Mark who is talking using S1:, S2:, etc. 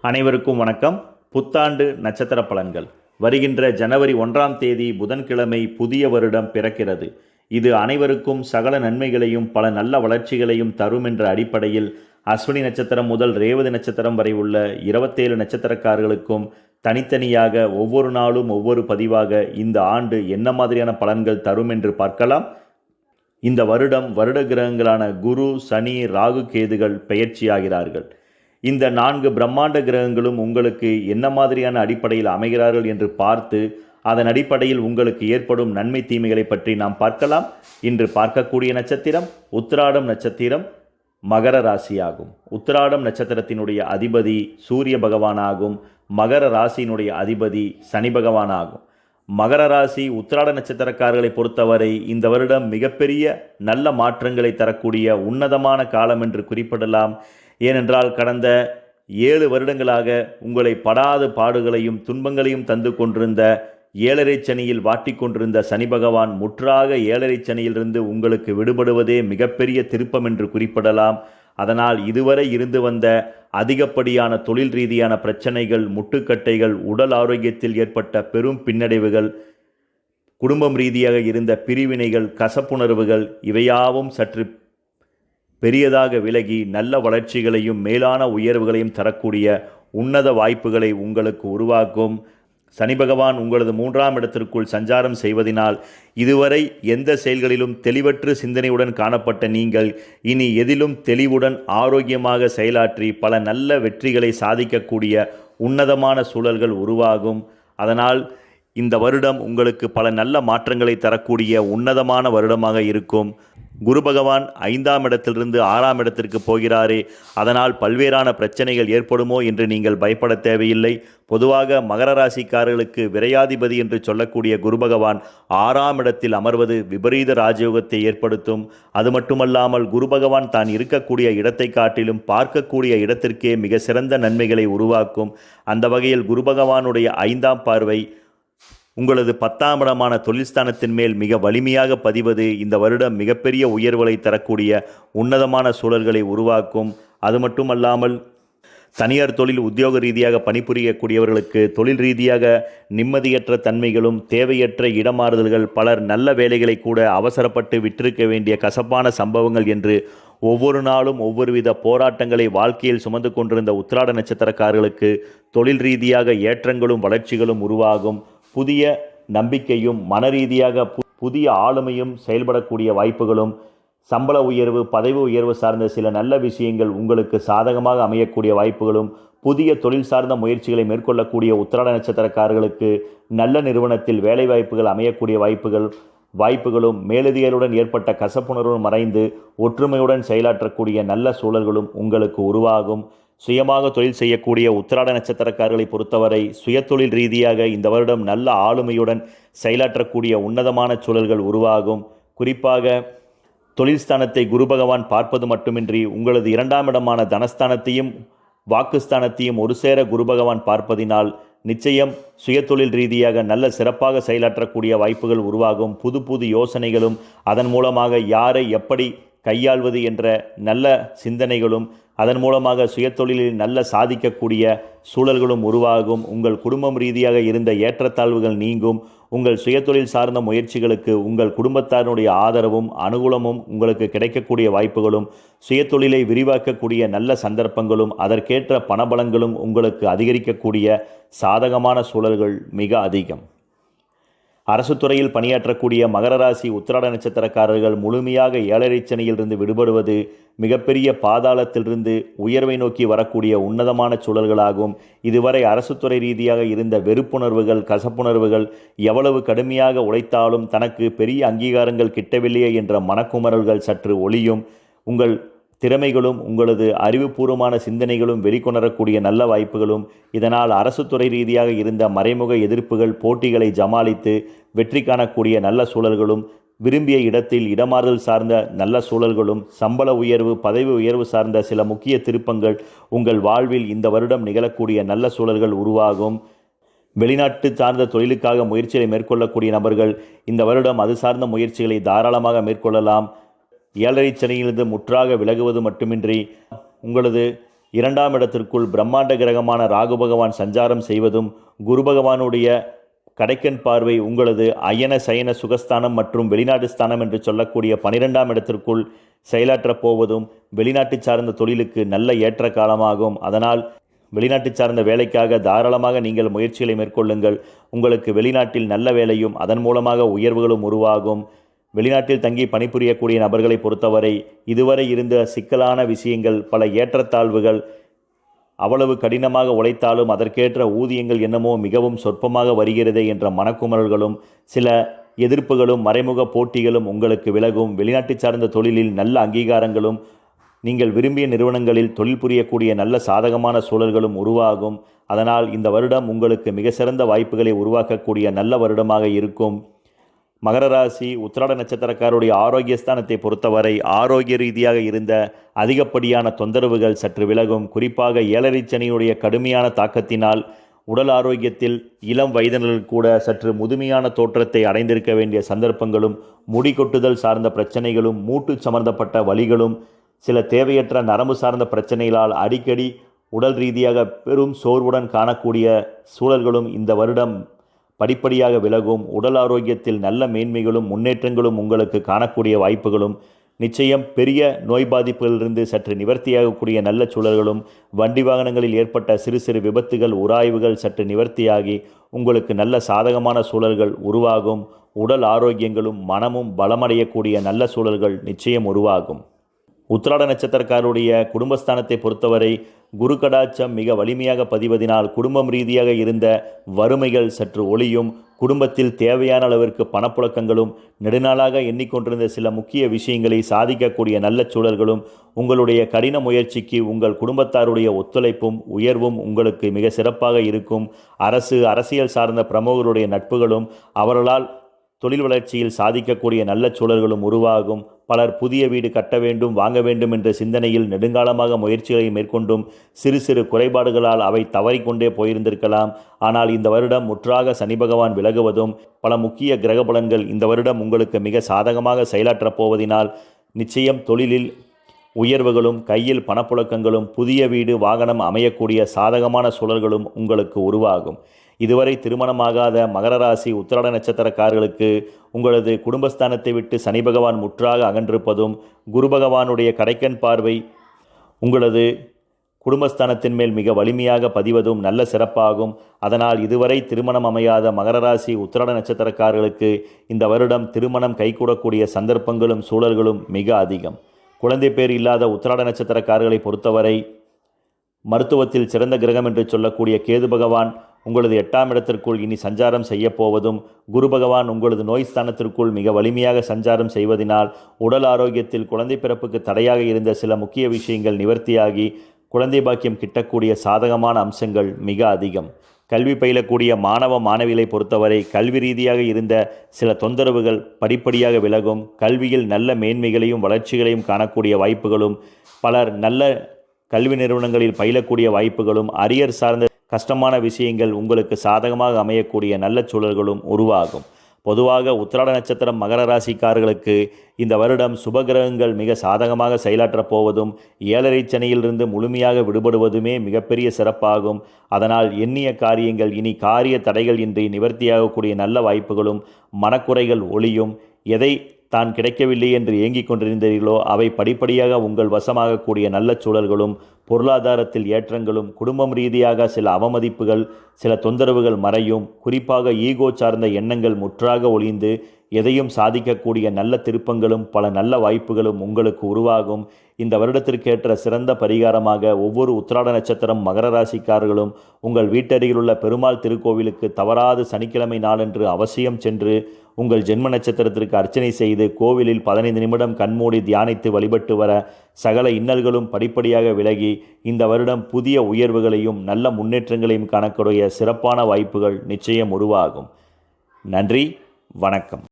S1: அனைவருக்கும் வணக்கம். புத்தாண்டு நட்சத்திர பலன்கள். வருகின்ற ஜனவரி 1ஆம் தேதி புதன்கிழமை புதிய வருடம் பிறக்கிறது. இது அனைவருக்கும் சகல நன்மைகளையும் பல நல்ல வளர்ச்சிகளையும் தரும் என்ற அடிப்படையில் அஸ்வினி நட்சத்திரம் முதல் ரேவதி நட்சத்திரம் வரை உள்ள 27 நட்சத்திரக்காரர்களுக்கும் தனித்தனியாக ஒவ்வொரு நாளும் ஒவ்வொரு பதிவாக இந்த ஆண்டு என்ன மாதிரியான பலன்கள் தரும் என்று பார்க்கலாம். இந்த வருட கிரகங்களான குரு, சனி, ராகு, கேதுகள் பெயர்ச்சியாகிறார்கள். இந்த 4 பிரம்மாண்ட கிரகங்களும் உங்களுக்கு என்ன மாதிரியான அடிப்படையில் அமைகிறார்கள் என்று பார்த்து அதன் அடிப்படையில் உங்களுக்கு ஏற்படும் நன்மை தீமைகளை பற்றி நாம் பார்க்கலாம். இன்று பார்க்கக்கூடிய நட்சத்திரம் உத்திராடம் நட்சத்திரம், மகர ராசியாகும். உத்திராடம் நட்சத்திரத்தினுடைய அதிபதி சூரிய பகவானாகும். மகர ராசியினுடைய அதிபதி சனி பகவானாகும். மகர ராசி உத்திராட நட்சத்திரக்காரர்களை பொறுத்தவரை இந்த வருடம் மிகப்பெரிய நல்ல மாற்றங்களை தரக்கூடிய உன்னதமான காலம் என்று குறிப்பிடலாம். ஏனென்றால் கடந்த 7 வருடங்களாக உங்களை படாத பாடுகளையும் துன்பங்களையும் தந்து கொண்டிருந்த 7.5 சனியில் வாட்டிக்கொண்டிருந்த சனி பகவான் முற்றாக 7.5 சனியிலிருந்து உங்களுக்கு விடுபடுவதே மிகப்பெரிய திருப்பம் என்று குறிப்பிடலாம். அதனால் இதுவரை இருந்து வந்த அதிகப்படியான தொழில் ரீதியான பிரச்சனைகள், முட்டுக்கட்டைகள், உடல் ஆரோக்கியத்தில் ஏற்பட்ட பெரும் பின்னடைவுகள், குடும்பம் ரீதியாக இருந்த பிரிவினைகள், கசப்புணர்வுகள் இவையாவும் சற்று பெரியதாக விலகி நல்ல வளர்ச்சிகளையும் மேலான உயர்வுகளையும் தரக்கூடிய உன்னத வாய்ப்புகளை உங்களுக்கு உருவாக்கும். சனி பகவான் உங்களது 3ஆம் இடத்திற்குள் சஞ்சாரம் செய்வதனால் இதுவரை எந்த செயல்களிலும் தெளிவற்று சிந்தனையுடன் காணப்பட்ட நீங்கள் இனி எதிலும் தெளிவுடன் ஆரோக்கியமாக செயலாற்றி பல நல்ல வெற்றிகளை சாதிக்கக்கூடிய உன்னதமான சூழல்கள் உருவாகும். அதனால் இந்த வருடம் உங்களுக்கு பல நல்ல மாற்றங்களை தரக்கூடிய உன்னதமான வருடமாக இருக்கும். குரு பகவான் 5ஆம் இடத்திலிருந்து 6ஆம் இடத்திற்கு போகிறாரே, அதனால் பல்வேறான பிரச்சனைகள் ஏற்படுமோ என்று நீங்கள் பயப்பட தேவையில்லை. பொதுவாக மகர ராசிக்காரர்களுக்கு விரையாதிபதி என்று சொல்லக்கூடிய குரு பகவான் 6ஆம் இடத்தில் அமர்வது விபரீத ராஜயோகத்தை ஏற்படுத்தும். அது மட்டுமல்லாமல் குரு பகவான் தான் இருக்கக்கூடிய இடத்தை காட்டிலும் பார்க்கக்கூடிய இடத்திற்கே மிக சிறந்த நன்மைகளை உருவாக்கும். அந்த வகையில் குரு பகவானுடைய 5ஆம் பார்வை உங்களது 10ஆம் இடமான தொழில்ஸ்தானத்தின் மேல் மிக வலிமையாக பதிவது இந்த வருடம் மிகப்பெரிய உயர்வுகளை தரக்கூடிய உன்னதமான சூழல்களை உருவாக்கும். அது மட்டுமல்லாமல் தனியார் தொழில் உத்தியோக ரீதியாக பணிபுரியக்கூடியவர்களுக்கு தொழில் ரீதியாக நிம்மதியற்ற தன்மைகளும் தேவையற்ற இடமாறுதல்கள், பலர் நல்ல வேலைகளை கூட அவசரப்பட்டு விட்டிருக்க வேண்டிய கசப்பான சம்பவங்கள் என்று ஒவ்வொரு நாளும் ஒவ்வொருவித போராட்டங்களை வாழ்க்கையில் சுமந்து கொண்டிருந்த உத்திராட நட்சத்திரக்காரர்களுக்கு தொழில் ரீதியாக ஏற்றங்களும் வளர்ச்சிகளும் உருவாகும். புதிய நம்பிக்கையும் மனரீதியாக புதிய ஆளுமையும் செயல்படக்கூடிய வாய்ப்புகளும், சம்பள உயர்வு, பதவி உயர்வு சார்ந்த சில நல்ல விஷயங்கள் உங்களுக்கு சாதகமாக அமையக்கூடிய வாய்ப்புகளும், புதிய தொழில் சார்ந்த முயற்சிகளை மேற்கொள்ளக்கூடிய உத்திராட நட்சத்திரக்காரர்களுக்கு நல்ல நிறுவனத்தில் வேலைவாய்ப்புகள் அமையக்கூடிய வாய்ப்புகளும் மேலதிகளுடன் ஏற்பட்ட கசப்புணர்வும் மறைந்து ஒற்றுமையுடன் செயலாற்றக்கூடிய நல்ல சூழல்களும் உங்களுக்கு உருவாகும். சுயமாக தொழில் செய்யக்கூடிய உத்திராட நட்சத்திரக்காரர்களை பொறுத்தவரை சுயதொழில் ரீதியாக இந்த வருடம் நல்ல ஆளுமையுடன் செயலாற்றக்கூடிய உன்னதமான சூழல்கள் உருவாகும். குறிப்பாக தொழில்ஸ்தானத்தை குரு பகவான் பார்ப்பது மட்டுமின்றி உங்களது 2ஆம் இடமான தனஸ்தானத்தையும் வாக்குஸ்தானத்தையும் ஒரு சேர குரு பகவான் பார்ப்பதினால் நிச்சயம் சுயதொழில் ரீதியாக நல்ல சிறப்பாக செயலாற்றக்கூடிய வாய்ப்புகள் உருவாகும். புது புது யோசனைகளும் அதன் மூலமாக யாரை எப்படி கையாள்வது என்ற நல்ல சிந்தனைகளும் அதன் மூலமாக சுயதொழிலில் நல்ல சாதிக்கக்கூடிய சூழல்களும் உருவாகும். உங்கள் குடும்பம் ரீதியாக இருந்த ஏற்றத்தாழ்வுகள் நீங்கும். உங்கள் சுயதொழில் சார்ந்த முயற்சிகளுக்கு உங்கள் குடும்பத்தாருடைய ஆதரவும் அனுகூலமும் உங்களுக்கு கிடைக்கக்கூடிய வாய்ப்புகளும், சுயதொழிலை விரிவாக்கக்கூடிய நல்ல சந்தர்ப்பங்களும் அதற்கேற்ற பணபலங்களும் உங்களுக்கு அதிகரிக்கக்கூடிய சாதகமான சூழல்கள் மிக அதிகம். அரசு துறையில் பணியாற்றக்கூடிய மகர ராசி உத்திராட நட்சத்திரக்காரர்கள் முழுமையாக 7.5 சனியிலிருந்து விடுபடுவது மிகப்பெரிய பாதாளத்திலிருந்து உயர்வை நோக்கி வரக்கூடிய உன்னதமான சூழல்களாகும். இதுவரை அரசு துறை ரீதியாக இருந்த வெறுப்புணர்வுகள், கசப்புணர்வுகள், எவ்வளவு கடுமையாக உழைத்தாலும் தனக்கு பெரிய அங்கீகாரங்கள் கிட்டவில்லையே என்ற மனக்குமரல்கள் சற்று ஒளியும். உங்கள் திறமைகளும் உங்களது அறிவுபூர்வமான சிந்தனைகளும் வெளிக்கொணரக்கூடிய நல்ல வாய்ப்புகளும், இதனால் அரசு துறை ரீதியாக இருந்த மறைமுக எதிர்ப்புகள், போட்டிகளை ஜமாளித்து வெற்றி காணக்கூடிய நல்ல சூழல்களும், விரும்பிய இடத்தில் இடமாறுதல் சார்ந்த நல்ல சூழல்களும், சம்பள உயர்வு, பதவி உயர்வு சார்ந்த சில முக்கிய திருப்பங்கள் உங்கள் வாழ்வில் இந்த வருடம் நிகழக்கூடிய நல்ல சூழல்கள் உருவாகும். வெளிநாட்டு சார்ந்த தொழிலுக்காக முயற்சிகளை மேற்கொள்ளக்கூடிய நபர்கள் இந்த வருடம் அது சார்ந்த முயற்சிகளை தாராளமாக மேற்கொள்ளலாம். 7.5 சனியிலிருந்து முற்றாக விலகுவது மட்டுமின்றி உங்களது 2ஆம் இடத்திற்குள் பிரம்மாண்ட கிரகமான ராகு பகவான் சஞ்சாரம் செய்வதும் குரு பகவானுடைய கடைக்கண் பார்வை உங்களது அயன சயன சுகஸ்தானம் மற்றும் வெளிநாட்டு ஸ்தானம் என்று சொல்லக்கூடிய 12ஆம் இடத்திற்குள் செயலாற்றப் போவதும் வெளிநாட்டு சார்ந்த தொழிலுக்கு நல்ல ஏற்ற காலமாகும். அதனால் வெளிநாட்டு சார்ந்த வேலைக்காக தாராளமாக நீங்கள் முயற்சிகளை மேற்கொள்ளுங்கள். உங்களுக்கு வெளிநாட்டில் நல்ல வேலையும் அதன் மூலமாக உயர்வுகளும் உருவாகும். வெளிநாட்டில் தங்கி பணிபுரியக்கூடிய நபர்களை பொறுத்தவரை இதுவரை இருந்த சிக்கலான விஷயங்கள், பல ஏற்றத்தாழ்வுகள், அவ்வளவு கடினமாக உழைத்தாலும் அதற்கேற்ற ஊதியங்கள் என்னமோ மிகவும் சொற்பமாக வருகிறதே என்ற மனக்குமரல்களும் சில எதிர்ப்புகளும் மறைமுக போட்டிகளும் உங்களுக்கு விலகும். வெளிநாட்டு சார்ந்த தொழிலில் நல்ல அங்கீகாரங்களும் நீங்கள் விரும்பிய நிறுவனங்களில் தொழில் புரியக்கூடிய நல்ல சாதகமான சூழல்களும் உருவாகும். அதனால் இந்த வருடம் உங்களுக்கு மிக சிறந்த வாய்ப்புகளை உருவாக்கக்கூடிய நல்ல வருடமாக இருக்கும். மகர ராசி உத்திராட நட்சத்திரக்காருடைய ஆரோக்கியஸ்தானத்தை பொறுத்தவரை ஆரோக்கிய ரீதியாக இருந்த அதிகப்படியான தொந்தரவுகள் சற்று விலகும். குறிப்பாக 7.5 சனியுடைய கடுமையான தாக்கத்தினால் உடல் ஆரோக்கியத்தில் இளம் வயதினர்கள் கூட சற்று முதுமையான தோற்றத்தை அடைந்திருக்க வேண்டிய சந்தர்ப்பங்களும், முடி கொட்டுதல் சார்ந்த பிரச்சனைகளும், மூட்டு சம்பந்தப்பட்ட வலிகளும், சில தேவையற்ற நரம்பு சார்ந்த பிரச்சனைகளால் அடிக்கடி உடல் ரீதியாக பெரும் சோர்வுடன் காணக்கூடிய சூழல்களும் இந்த வருடம் படிப்படியாக விலகும். உடல் ஆரோக்கியத்தில் நல்ல மேன்மைகளும் முன்னேற்றங்களும் உங்களுக்கு காணக்கூடிய வாய்ப்புகளும், நிச்சயம் பெரிய நோய் பாதிப்புகளிலிருந்து சற்று நிவர்த்தியாகக்கூடிய நல்ல சூழல்களும், வண்டி வாகனங்களில் ஏற்பட்ட சிறு சிறு விபத்துகள், உராய்வுகள் சற்று நிவர்த்தியாகி உங்களுக்கு நல்ல சாதகமான சூழல்கள் உருவாகும். உடல் ஆரோக்கியங்களும் மனமும் பலமடையக்கூடிய நல்ல சூழல்கள் நிச்சயம் உருவாகும். உத்திராட நட்சத்திரக்காருடைய குடும்பஸ்தானத்தை பொறுத்தவரை குரு கடாட்சம் மிக வலிமையாக பதிவதினால் குடும்பம் ரீதியாக இருந்த வறுமைகள் சற்று ஒளியும். குடும்பத்தில் தேவையான அளவிற்கு பணப்புழக்கங்களும், நெடுநாளாக எண்ணிக்கொண்டிருந்த சில முக்கிய விஷயங்களை சாதிக்கக்கூடிய நல்ல சூழல்களும், உங்களுடைய கடின முயற்சிக்கு உங்கள் குடும்பத்தாருடைய ஒத்துழைப்பும் உயர்வும் உங்களுக்கு மிக சிறப்பாக இருக்கும். அரசியல் சார்ந்த பிரமுகர்களுடைய நட்புகளும் அவர்களால் தொழில் வளர்ச்சியில் சாதிக்கக்கூடிய நல்ல சூழல்களும் உருவாகும். பலர் புதிய வீடு கட்ட வேண்டும், வாங்க வேண்டும் என்ற சிந்தனையில் நெடுங்காலமாக முயற்சிகளை மேற்கொண்டும் சிறு சிறு குறைபாடுகளால் அவை தவறிக்கொண்டே போயிருந்திருக்கலாம். ஆனால் இந்த வருடம் முற்றாக சனி பகவான் விலகுவதும் பல முக்கிய கிரக பலன்கள் இந்த வருடம் உங்களுக்கு மிக சாதகமாக செயலாற்றப் போவதினால் நிச்சயம் தொழிலில் உயர்வுகளும், கையில் பணப்புழக்கங்களும், புதிய வீடு வாகனம் அமையக்கூடிய சாதகமான சூழல்களும் உங்களுக்கு உருவாகும். இதுவரை திருமணமாகாத மகர ராசி உத்திராட நட்சத்திரக்காரர்களுக்கு உங்களது குடும்பஸ்தானத்தை விட்டு சனி பகவான் முற்றாக அகன்றிருப்பதும், குரு பகவானுடைய கடைக்கண் பார்வை உங்களது குடும்பஸ்தானத்தின் மேல் மிக வலிமையாக பதிவதும் நல்ல சிறப்பாகும். அதனால் இதுவரை திருமணம் அமையாத மகர ராசி உத்திராட நட்சத்திரக்காரர்களுக்கு இந்த வருடம் திருமணம் கைகூடக்கூடிய சந்தர்ப்பங்களும் சூழல்களும் மிக அதிகம். குழந்தை பேர் இல்லாத உத்திராட நட்சத்திரக்காரர்களை பொறுத்தவரை மருத்துவத்தில் சிறந்த கிரகம் என்று சொல்லக்கூடிய கேது பகவான் உங்களது 8ஆம் இடத்திற்குள் இனி சஞ்சாரம் செய்ய போவதும், குரு பகவான் உங்களது நோய் ஸ்தானத்திற்குள் மிக வலிமையாக சஞ்சாரம் செய்வதனால் உடல் ஆரோக்கியத்தில் குழந்தை பிறப்புக்கு தடையாக இருந்த சில முக்கிய விஷயங்கள் நிவர்த்தியாகி குழந்தை பாக்கியம் கிட்டக்கூடிய சாதகமான அம்சங்கள் மிக அதிகம். கல்வி பயிலக்கூடிய மாணவ மாணவிகளை பொறுத்தவரை கல்வி ரீதியாக இருந்த சில தொந்தரவுகள் படிப்படியாக விலகும். கல்வியில் நல்ல மேன்மைகளையும் வளர்ச்சிகளையும் காணக்கூடிய வாய்ப்புகளும், பலர் நல்ல கல்வி நிறுவனங்களில் பயிலக்கூடிய வாய்ப்புகளும், அரியர் சார்ந்த கஷ்டமான விஷயங்கள் உங்களுக்கு சாதகமாக அமையக்கூடிய நல்ல சூழல்களும் உருவாகும். பொதுவாக உத்திராட நட்சத்திரம் மகர ராசிக்காரர்களுக்கு இந்த வருடம் சுபகிரகங்கள் மிக சாதகமாக செயலாற்றப் போவதும், 7.5 சனியிலிருந்து முழுமையாக விடுபடுவதுமே மிகப்பெரிய சிறப்பாகும். அதனால் எண்ணிய காரியங்கள் இனி காரிய தடைகள் இன்றி நிவர்த்தியாகக்கூடிய நல்ல வாய்ப்புகளும், மனக்குறைகள் ஒளியும். எதை தான் கிடைக்கவில்லை என்று ஏங்கிக் கொண்டிருந்தீர்களோ அவை படிப்படியாக உங்கள் வசமாகக்கூடிய நல்ல சூழல்களும், பொருளாதாரத்தில் ஏற்றங்களும், குடும்பம் ரீதியாக சில அவமதிப்புகள், சில தொந்தரவுகள் மறையும். குறிப்பாக ஈகோ சார்ந்த எண்ணங்கள் முற்றாக ஒளிந்து எதையும் சாதிக்கக்கூடிய நல்ல திருப்பங்களும் பல நல்ல வாய்ப்புகளும் உங்களுக்கு உருவாகும். இந்த வருடத்திற்கேற்ற சிறந்த பரிகாரமாக ஒவ்வொரு உத்திராட நட்சத்திரம் மகர ராசிக்காரர்களும் உங்கள் வீட்டருகிலுள்ள பெருமாள் திருக்கோவிலுக்கு தவறாது சனிக்கிழமை நாளன்று அவசியம் சென்று உங்கள் ஜென்ம நட்சத்திரத்திற்கு அர்ச்சனை செய்து கோவிலில் 15 நிமிடம் கண்மூடி தியானித்து வழிபட்டு வர சகல இன்னல்களும் படிப்படியாக விலகி இந்த வருடம் புதிய உயர்வுகளையும் நல்ல முன்னேற்றங்களையும் காணக்கூடிய சிறப்பான வாய்ப்புகள் நிச்சயம் உருவாகும். நன்றி, வணக்கம்.